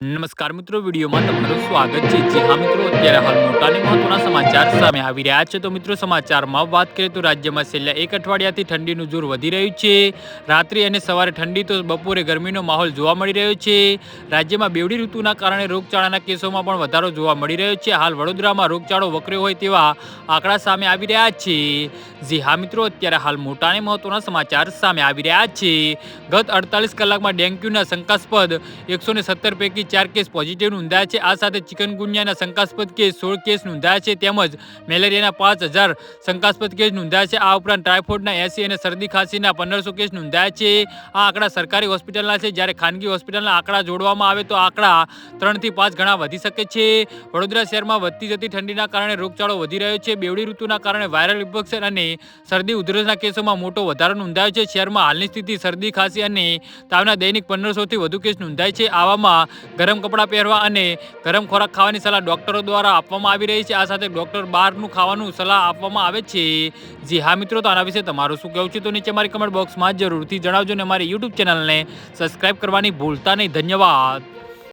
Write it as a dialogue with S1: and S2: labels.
S1: નમસ્કાર મિત્રો, વિડીયોમાં તમારું સ્વાગત છે। જી હા મિત્રો, અત્યારે હાલ મોટા અને મહત્વના સમાચાર સામે આવી રહ્યા છે। તો મિત્રો, સમાચારમાં વાત કરીએ તો રાજ્યમાં છેલ્લા એક અઠવાડિયાથી ઠંડીનું જોર વધી રહ્યું છે। રાત્રિ અને સવારે ઠંડી તો બપોરે ગરમીનો માહોલ જોવા મળી રહ્યો છે। રાજ્યમાં બેવડી ઋતુના કારણે રોગચાળાના કેસોમાં પણ વધારો જોવા મળી રહ્યો છે। હાલ વડોદરામાં રોગચાળો વકર્યો હોય તેવા આંકડા સામે આવી રહ્યા છે। જી હા મિત્રો, અત્યારે હાલ મોટા અને મહત્વના સમાચાર સામે આવી રહ્યા છે। ગત 48 કલાકમાં ડેન્ગ્યુના શંકાસ્પદ 117 પૈકી 4 કેસ પોઝિટિવ નોંધાયા છે। આ સાથે ચિકનગુનિયાના શંકાસ્પદ કેસ 16 કેસ નોંધાયા છે, તેમજ મેલેરિયાના 5000 શંકાસ્પદ કેસ નોંધાયા છે। આ ઉપરાંત ટાઇફોઇડના 80 અને શરદી ખાંસીના 1500 કેસ નોંધાયા છે। આ આંકડા સરકારી હોસ્પિટલના છે, જ્યારે ખાનગી હોસ્પિટલના આંકડા જોડવામાં આવે તો આંકડા 3 થી 5 ગણા વધી શકે છે। વડોદરા શહેરમાં વધતી જતી ઠંડીના કારણે રોગચાળો વધી રહ્યો છે। બેવડી ઋતુના કારણે વાયરલ ઇન્ફેક્શન અને શરદી ઉધરસના કેસોમાં મોટો વધારો નોંધાયો છે। શહેરમાં હાલની સ્થિતિ શરદી ખાંસી અને તાવના દૈનિક 1500 થી વધુ કેસ નોંધાય છે। આવામાં ગરમ કપડાં પહેરવા અને ગરમ ખોરાક ખાવાની સલાહ ડોક્ટરો દ્વારા આપવામાં આવી રહી છે। આ સાથે ડોક્ટર બહારનું ખાવાનું સલાહ આપવામાં આવે છે। જી હા મિત્રો, તો આના વિશે તમારું શું કહેવું છે તો નીચે મારી કમેન્ટ બોક્સમાં જરૂરથી જણાવજો અને અમારી યુટ્યુબ ચેનલને સબસ્ક્રાઇબ કરવાની ભૂલતા નહીં। ધન્યવાદ।